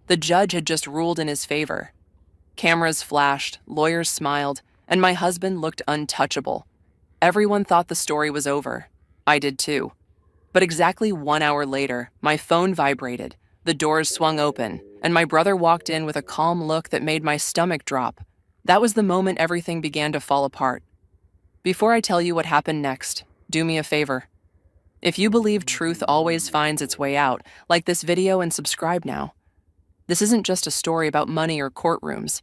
The judge had just ruled in his favor. Cameras flashed, lawyers smiled, and my husband looked untouchable. Everyone thought the story was over. I did too. But exactly 1 hour later, my phone vibrated, the doors swung open, and my brother walked in with a calm look that made my stomach drop. That was the moment everything began to fall apart. Before I tell you what happened next, do me a favor. If you believe truth always finds its way out, like this video and subscribe now. This isn't just a story about money or courtrooms.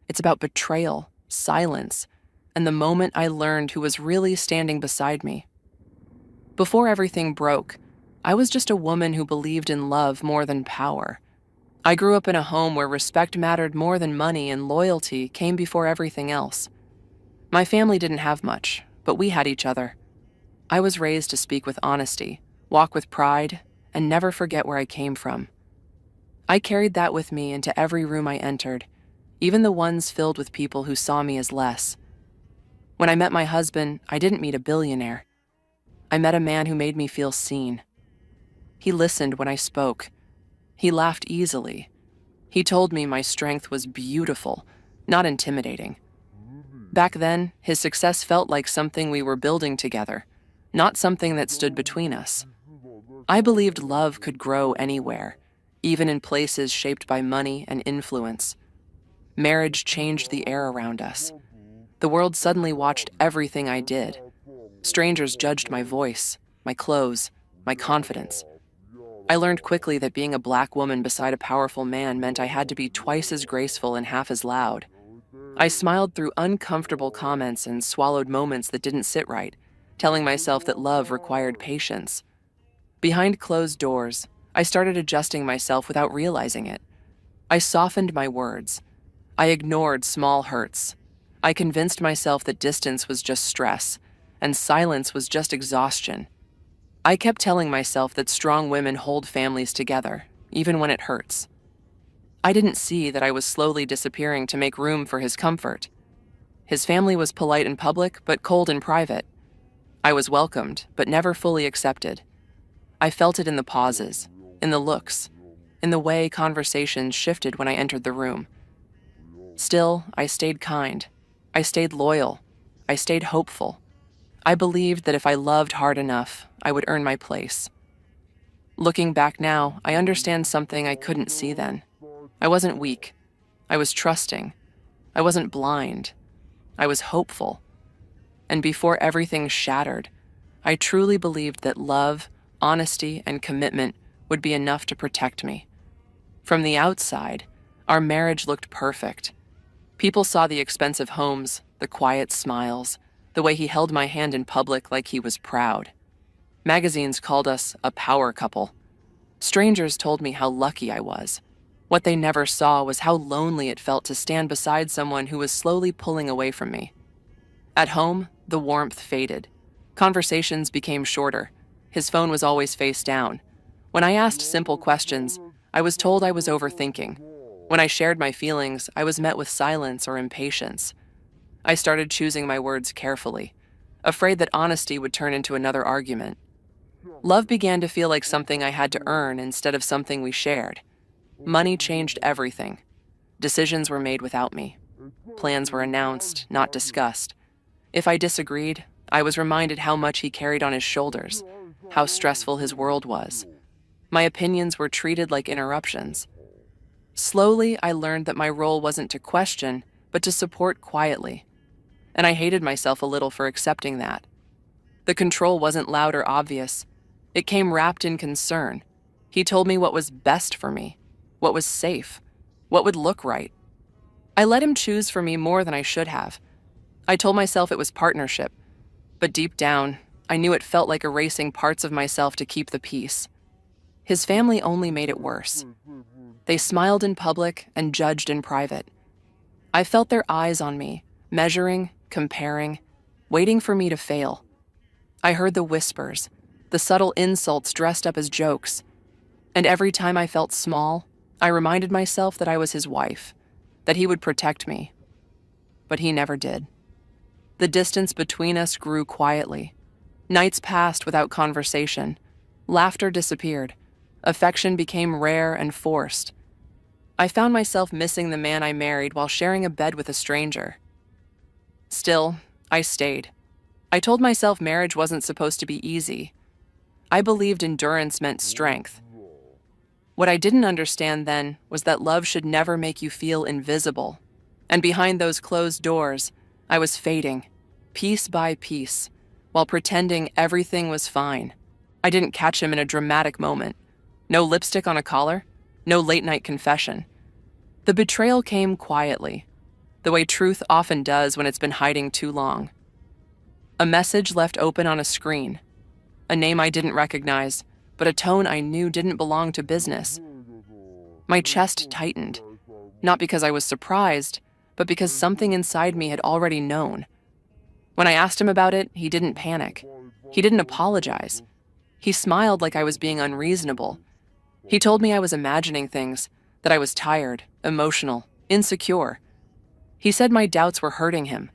It's about betrayal, silence, and the moment I learned who was really standing beside me. Before everything broke, I was just a woman who believed in love more than power. I grew up in a home where respect mattered more than money and loyalty came before everything else. My family didn't have much, but we had each other. I was raised to speak with honesty, walk with pride, and never forget where I came from. I carried that with me into every room I entered, even the ones filled with people who saw me as less. When I met my husband, I didn't meet a billionaire. I met a man who made me feel seen. He listened when I spoke. He laughed easily. He told me my strength was beautiful, not intimidating. Back then, his success felt like something we were building together, not something that stood between us. I believed love could grow anywhere, even in places shaped by money and influence. Marriage changed the air around us. The world suddenly watched everything I did. Strangers judged my voice, my clothes, my confidence. I learned quickly that being a black woman beside a powerful man meant I had to be twice as graceful and half as loud. I smiled through uncomfortable comments and swallowed moments that didn't sit right, telling myself that love required patience. Behind closed doors, I started adjusting myself without realizing it. I softened my words. I ignored small hurts. I convinced myself that distance was just stress, and silence was just exhaustion. I kept telling myself that strong women hold families together, even when it hurts. I didn't see that I was slowly disappearing to make room for his comfort. His family was polite in public, but cold in private. I was welcomed, but never fully accepted. I felt it in the pauses, in the looks, in the way conversations shifted when I entered the room. Still, I stayed kind. I stayed loyal. I stayed hopeful. I believed that if I loved hard enough, I would earn my place. Looking back now, I understand something I couldn't see then. I wasn't weak. I was trusting. I wasn't blind. I was hopeful. And before everything shattered, I truly believed that love, honesty, and commitment would be enough to protect me. From the outside, our marriage looked perfect. People saw the expensive homes, the quiet smiles, the way he held my hand in public like he was proud. Magazines called us a power couple. Strangers told me how lucky I was. What they never saw was how lonely it felt to stand beside someone who was slowly pulling away from me. At home, the warmth faded. Conversations became shorter. His phone was always face down. When I asked simple questions, I was told I was overthinking. When I shared my feelings, I was met with silence or impatience. I started choosing my words carefully, afraid that honesty would turn into another argument. Love began to feel like something I had to earn instead of something we shared. Money changed everything. Decisions were made without me. Plans were announced, not discussed. If I disagreed, I was reminded how much he carried on his shoulders, how stressful his world was. My opinions were treated like interruptions. Slowly, I learned that my role wasn't to question, but to support quietly. And I hated myself a little for accepting that. The control wasn't loud or obvious. It came wrapped in concern. He told me what was best for me, what was safe, what would look right. I let him choose for me more than I should have. I told myself it was partnership, but deep down, I knew it felt like erasing parts of myself to keep the peace. His family only made it worse. They smiled in public and judged in private. I felt their eyes on me, measuring, comparing, waiting for me to fail. I heard the whispers, the subtle insults dressed up as jokes. And every time I felt small, I reminded myself that I was his wife, that he would protect me. But he never did. The distance between us grew quietly. Nights passed without conversation. Laughter disappeared. Affection became rare and forced. I found myself missing the man I married while sharing a bed with a stranger. Still, I stayed. I told myself marriage wasn't supposed to be easy. I believed endurance meant strength. What I didn't understand then was that love should never make you feel invisible. And behind those closed doors, I was fading, piece by piece, while pretending everything was fine. I didn't catch him in a dramatic moment. No lipstick on a collar, no late-night confession. The betrayal came quietly, the way truth often does when it's been hiding too long. A message left open on a screen, a name I didn't recognize, but a tone I knew didn't belong to business. My chest tightened, not because I was surprised, but because something inside me had already known. When I asked him about it, he didn't panic. He didn't apologize. He smiled like I was being unreasonable. He told me I was imagining things, that I was tired, emotional, insecure. He said my doubts were hurting him.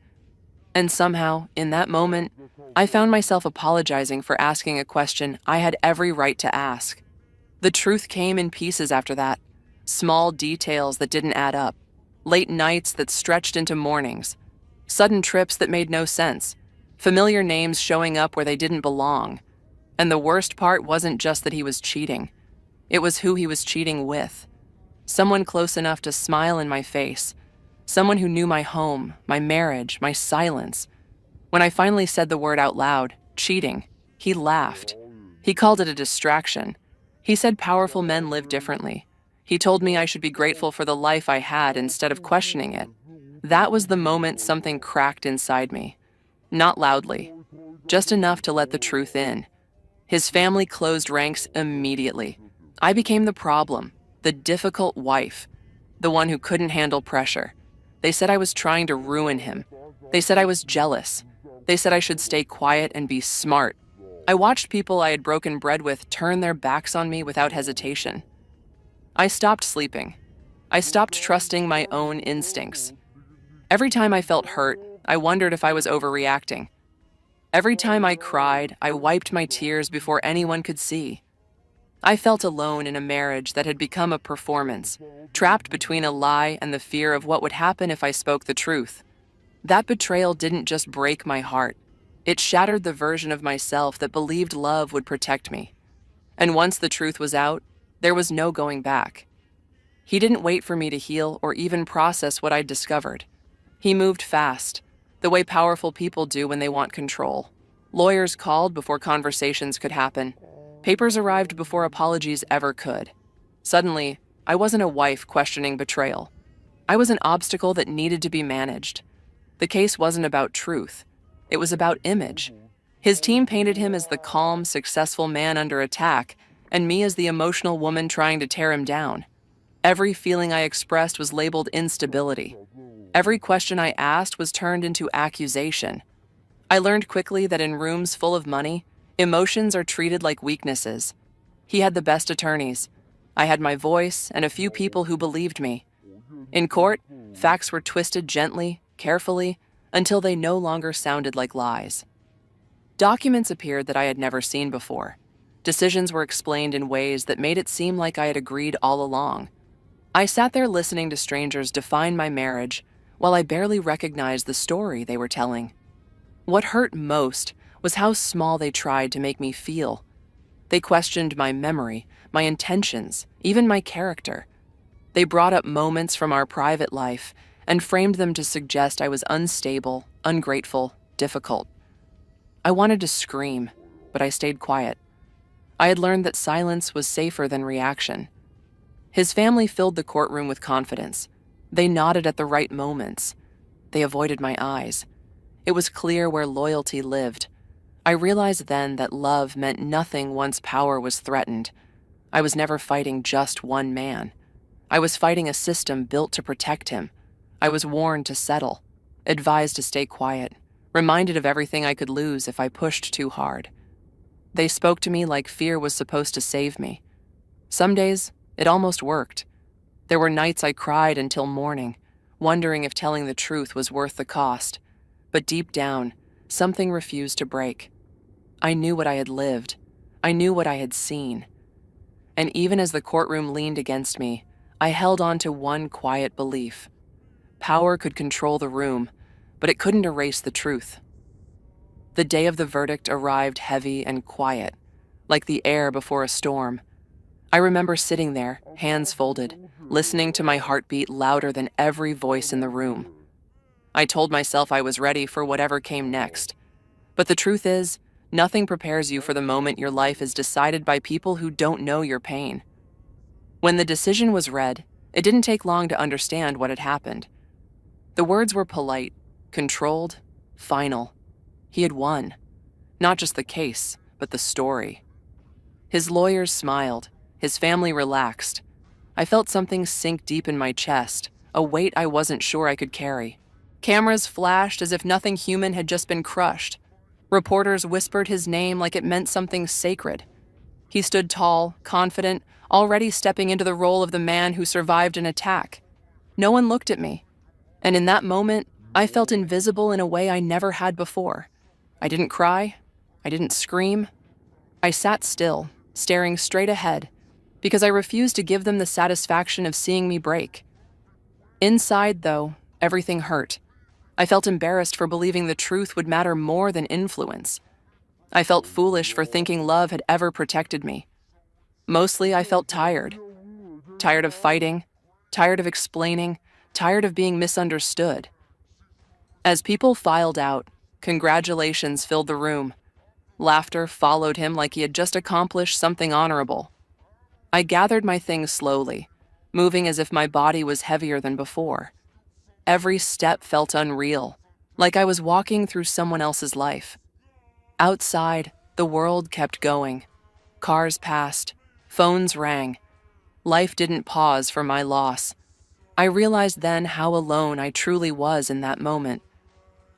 And somehow, in that moment, I found myself apologizing for asking a question I had every right to ask. The truth came in pieces after that. Small details that didn't add up. Late nights that stretched into mornings. Sudden trips that made no sense. Familiar names showing up where they didn't belong. And the worst part wasn't just that he was cheating. It was who he was cheating with. Someone close enough to smile in my face. Someone who knew my home, my marriage, my silence. When I finally said the word out loud, cheating, he laughed. He called it a distraction. He said powerful men live differently. He told me I should be grateful for the life I had instead of questioning it. That was the moment something cracked inside me. Not loudly, just enough to let the truth in. His family closed ranks immediately. I became the problem, the difficult wife, the one who couldn't handle pressure. They said I was trying to ruin him. They said I was jealous. They said I should stay quiet and be smart. I watched people I had broken bread with turn their backs on me without hesitation. I stopped sleeping. I stopped trusting my own instincts. Every time I felt hurt, I wondered if I was overreacting. Every time I cried, I wiped my tears before anyone could see. I felt alone in a marriage that had become a performance, trapped between a lie and the fear of what would happen if I spoke the truth. That betrayal didn't just break my heart. It shattered the version of myself that believed love would protect me. And once the truth was out, there was no going back. He didn't wait for me to heal or even process what I'd discovered. He moved fast, the way powerful people do when they want control. Lawyers called before conversations could happen. Papers arrived before apologies ever could. Suddenly, I wasn't a wife questioning betrayal. I was an obstacle that needed to be managed. The case wasn't about truth. It was about image. His team painted him as the calm, successful man under attack, and me as the emotional woman trying to tear him down. Every feeling I expressed was labeled instability. Every question I asked was turned into accusation. I learned quickly that in rooms full of money, emotions are treated like weaknesses. He had the best attorneys. I had my voice and a few people who believed me. In court, facts were twisted gently, carefully, until they no longer sounded like lies. Documents appeared that I had never seen before. Decisions were explained in ways that made it seem like I had agreed all along. I sat there listening to strangers define my marriage while I barely recognized the story they were telling. What hurt most was how small they tried to make me feel. They questioned my memory, my intentions, even my character. They brought up moments from our private life and framed them to suggest I was unstable, ungrateful, difficult. I wanted to scream, but I stayed quiet. I had learned that silence was safer than reaction. His family filled the courtroom with confidence. They nodded at the right moments. They avoided my eyes. It was clear where loyalty lived. I realized then that love meant nothing once power was threatened. I was never fighting just one man. I was fighting a system built to protect him. I was warned to settle, advised to stay quiet, reminded of everything I could lose if I pushed too hard. They spoke to me like fear was supposed to save me. Some days, it almost worked. There were nights I cried until morning, wondering if telling the truth was worth the cost. But deep down, something refused to break. I knew what I had lived. I knew what I had seen. And even as the courtroom leaned against me, I held on to one quiet belief. Power could control the room, but it couldn't erase the truth. The day of the verdict arrived heavy and quiet, like the air before a storm. I remember sitting there, hands folded, listening to my heartbeat louder than every voice in the room. I told myself I was ready for whatever came next. But the truth is, nothing prepares you for the moment your life is decided by people who don't know your pain. When the decision was read, it didn't take long to understand what had happened. The words were polite, controlled, final. He had won. Not just the case, but the story. His lawyers smiled. His family relaxed. I felt something sink deep in my chest, a weight I wasn't sure I could carry. Cameras flashed as if nothing human had just been crushed. Reporters whispered his name like it meant something sacred. He stood tall, confident, already stepping into the role of the man who survived an attack. No one looked at me. And in that moment, I felt invisible in a way I never had before. I didn't cry. I didn't scream. I sat still, staring straight ahead, because I refused to give them the satisfaction of seeing me break. Inside, though, everything hurt. I felt embarrassed for believing the truth would matter more than influence. I felt foolish for thinking love had ever protected me. Mostly, I felt tired. Tired of fighting, tired of explaining, tired of being misunderstood. As people filed out, congratulations filled the room. Laughter followed him like he had just accomplished something honorable. I gathered my things slowly, moving as if my body was heavier than before. Every step felt unreal, like I was walking through someone else's life. Outside, the world kept going. Cars passed, phones rang. Life didn't pause for my loss. I realized then how alone I truly was in that moment.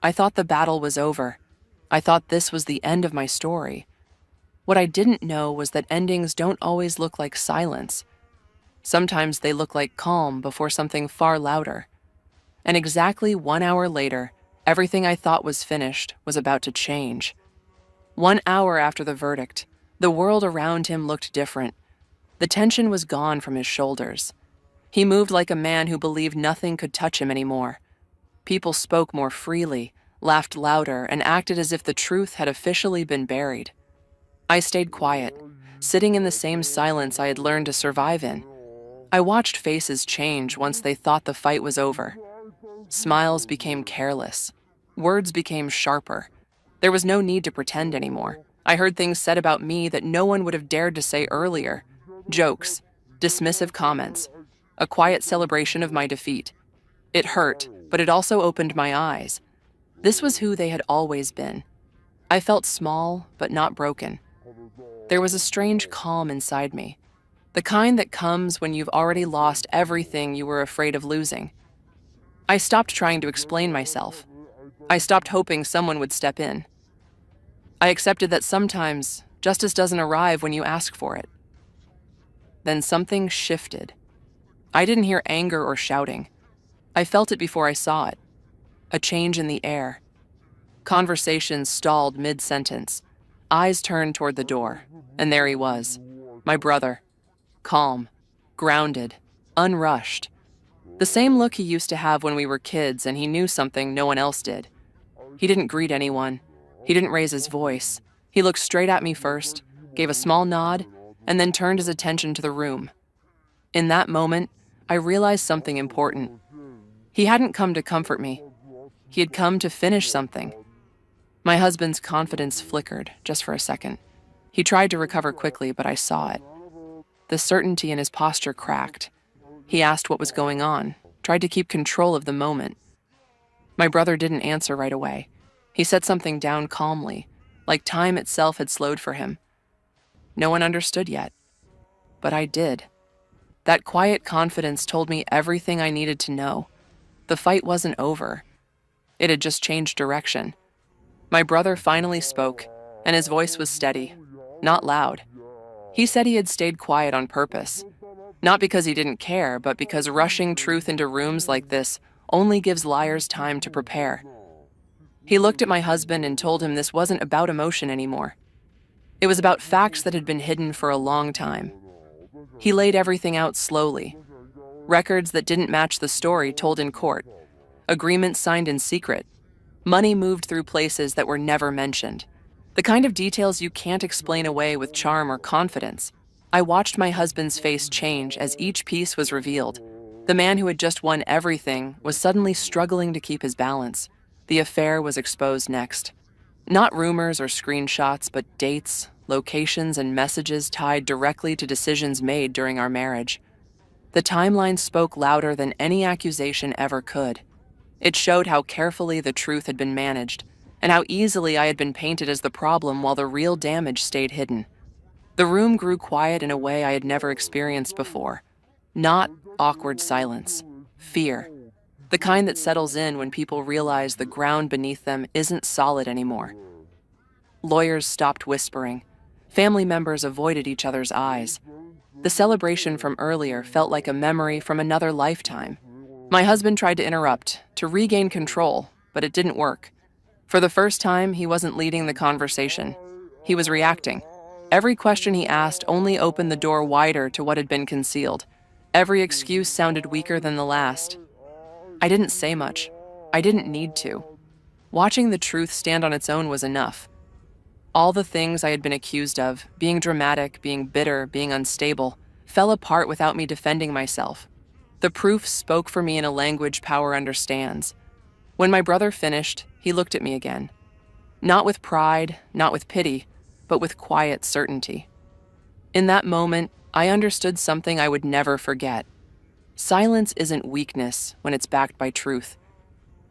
I thought the battle was over. I thought this was the end of my story. What I didn't know was that endings don't always look like silence. Sometimes they look like calm before something far louder. And exactly 1 hour later, everything I thought was finished was about to change. 1 hour after the verdict, the world around him looked different. The tension was gone from his shoulders. He moved like a man who believed nothing could touch him anymore. People spoke more freely, laughed louder, and acted as if the truth had officially been buried. I stayed quiet, sitting in the same silence I had learned to survive in. I watched faces change once they thought the fight was over. Smiles became careless. Words became sharper. There was no need to pretend anymore. I heard things said about me that no one would have dared to say earlier. Jokes, dismissive comments, a quiet celebration of my defeat. It hurt, but it also opened my eyes. This was who they had always been. I felt small, but not broken. There was a strange calm inside me, the kind that comes when you've already lost everything you were afraid of losing. I stopped trying to explain myself. I stopped hoping someone would step in. I accepted that sometimes justice doesn't arrive when you ask for it. Then something shifted. I didn't hear anger or shouting. I felt it before I saw it. A change in the air. Conversations stalled mid-sentence. Eyes turned toward the door, and there he was, my brother. Calm, grounded, unrushed. The same look he used to have when we were kids and he knew something no one else did. He didn't greet anyone. He didn't raise his voice. He looked straight at me first, gave a small nod, and then turned his attention to the room. In that moment, I realized something important. He hadn't come to comfort me. He had come to finish something. My husband's confidence flickered just for a second. He tried to recover quickly, but I saw it. The certainty in his posture cracked. He asked what was going on, tried to keep control of the moment. My brother didn't answer right away. He set something down calmly, like time itself had slowed for him. No one understood yet, but I did. That quiet confidence told me everything I needed to know. The fight wasn't over. It had just changed direction. My brother finally spoke, and his voice was steady, not loud. He said he had stayed quiet on purpose, not because he didn't care, but because rushing truth into rooms like this only gives liars time to prepare. He looked at my husband and told him this wasn't about emotion anymore. It was about facts that had been hidden for a long time. He laid everything out slowly. Records that didn't match the story told in court. Agreements signed in secret. Money moved through places that were never mentioned. The kind of details you can't explain away with charm or confidence. I watched my husband's face change as each piece was revealed. The man who had just won everything was suddenly struggling to keep his balance. The affair was exposed next. Not rumors or screenshots, but dates, locations, and messages tied directly to decisions made during our marriage. The timeline spoke louder than any accusation ever could. It showed how carefully the truth had been managed, and how easily I had been painted as the problem while the real damage stayed hidden. The room grew quiet in a way I had never experienced before. Not awkward silence, fear. The kind that settles in when people realize the ground beneath them isn't solid anymore. Lawyers stopped whispering. Family members avoided each other's eyes. The celebration from earlier felt like a memory from another lifetime. My husband tried to interrupt, to regain control, but it didn't work. For the first time, he wasn't leading the conversation. He was reacting. Every question he asked only opened the door wider to what had been concealed. Every excuse sounded weaker than the last. I didn't say much. I didn't need to. Watching the truth stand on its own was enough. All the things I had been accused of, being dramatic, being bitter, being unstable, fell apart without me defending myself. The proof spoke for me in a language power understands. When my brother finished, he looked at me again. Not with pride, not with pity, but with quiet certainty. In that moment, I understood something I would never forget. Silence isn't weakness when it's backed by truth.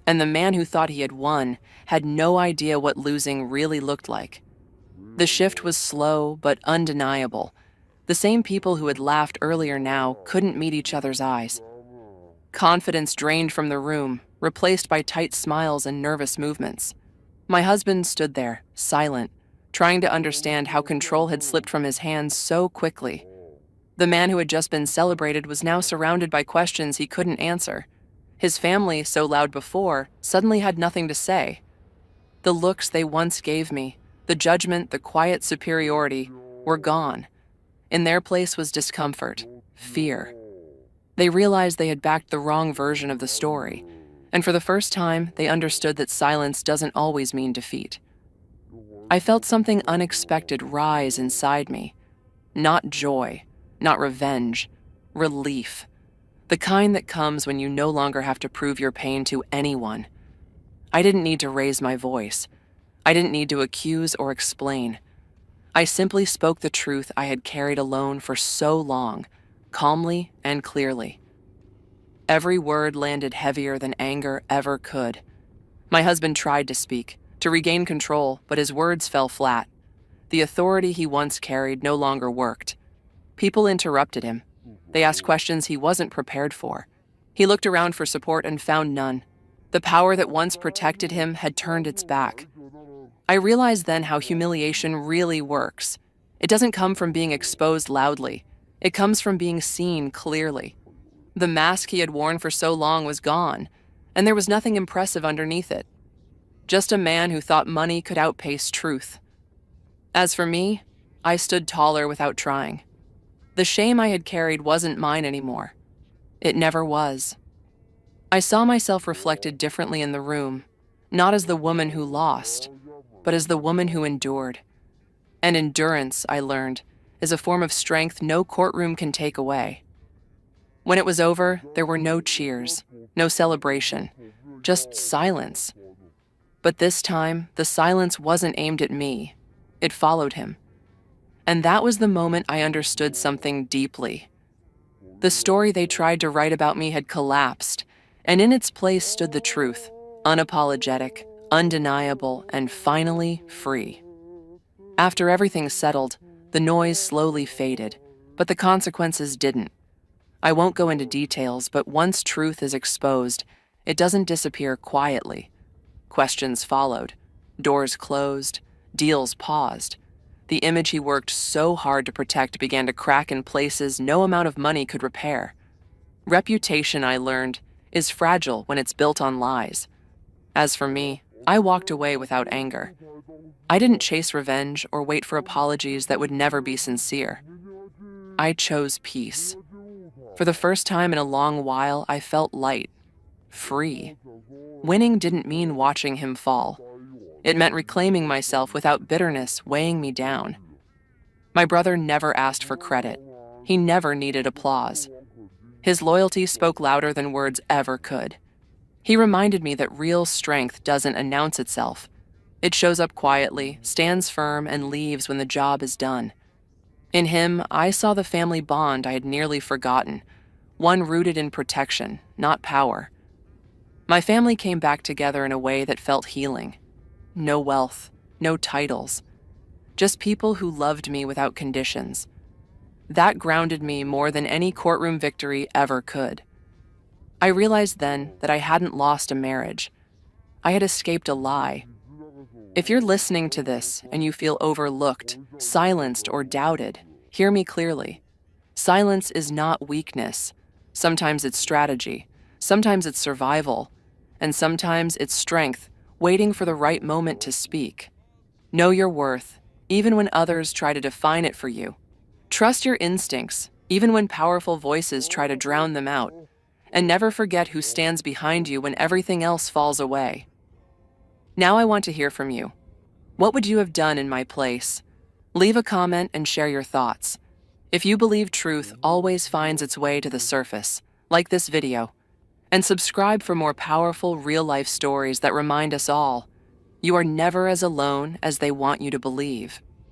And the man who thought he had won had no idea what losing really looked like. The shift was slow but undeniable. The same people who had laughed earlier now couldn't meet each other's eyes. Confidence drained from the room, replaced by tight smiles and nervous movements. My husband stood there, silent, trying to understand how control had slipped from his hands so quickly. The man who had just been celebrated was now surrounded by questions he couldn't answer. His family, so loud before, suddenly had nothing to say. The looks they once gave me, the judgment, the quiet superiority, were gone. In their place was discomfort, fear. They realized they had backed the wrong version of the story, and for the first time, they understood that silence doesn't always mean defeat. I felt something unexpected rise inside me. Not joy, not revenge, relief. The kind that comes when you no longer have to prove your pain to anyone. I didn't need to raise my voice. I didn't need to accuse or explain. I simply spoke the truth I had carried alone for so long, calmly and clearly. Every word landed heavier than anger ever could. My husband tried to speak, to regain control, but his words fell flat. The authority he once carried no longer worked. People interrupted him. They asked questions he wasn't prepared for. He looked around for support and found none. The power that once protected him had turned its back. I realized then how humiliation really works. It doesn't come from being exposed loudly. It comes from being seen clearly. The mask he had worn for so long was gone, and there was nothing impressive underneath it. Just a man who thought money could outpace truth. As for me, I stood taller without trying. The shame I had carried wasn't mine anymore. It never was. I saw myself reflected differently in the room, not as the woman who lost, but as the woman who endured. And endurance, I learned, is a form of strength no courtroom can take away. When it was over, there were no cheers, no celebration, just silence. But this time, the silence wasn't aimed at me. It followed him. And that was the moment I understood something deeply. The story they tried to write about me had collapsed, and in its place stood the truth, unapologetic, undeniable, and finally free. After everything settled, the noise slowly faded, but the consequences didn't. I won't go into details, but once truth is exposed, it doesn't disappear quietly. Questions followed, doors closed, deals paused. The image he worked so hard to protect began to crack in places no amount of money could repair. Reputation, I learned, is fragile when it's built on lies. As for me, I walked away without anger. I didn't chase revenge or wait for apologies that would never be sincere. I chose peace. For the first time in a long while, I felt light, free. Winning didn't mean watching him fall. It meant reclaiming myself without bitterness weighing me down. My brother never asked for credit. He never needed applause. His loyalty spoke louder than words ever could. He reminded me that real strength doesn't announce itself. It shows up quietly, stands firm, and leaves when the job is done. In him, I saw the family bond I had nearly forgotten, one rooted in protection, not power. My family came back together in a way that felt healing. No wealth, no titles, just people who loved me without conditions. That grounded me more than any courtroom victory ever could. I realized then that I hadn't lost a marriage. I had escaped a lie. If you're listening to this and you feel overlooked, silenced, or doubted, hear me clearly. Silence is not weakness. Sometimes it's strategy. Sometimes it's survival. And sometimes it's strength, waiting for the right moment to speak. Know your worth, even when others try to define it for you. Trust your instincts, even when powerful voices try to drown them out. And never forget who stands behind you when everything else falls away. Now I want to hear from you. What would you have done in my place? Leave a comment and share your thoughts. If you believe truth always finds its way to the surface, like this video, and subscribe for more powerful real-life stories that remind us all, you are never as alone as they want you to believe.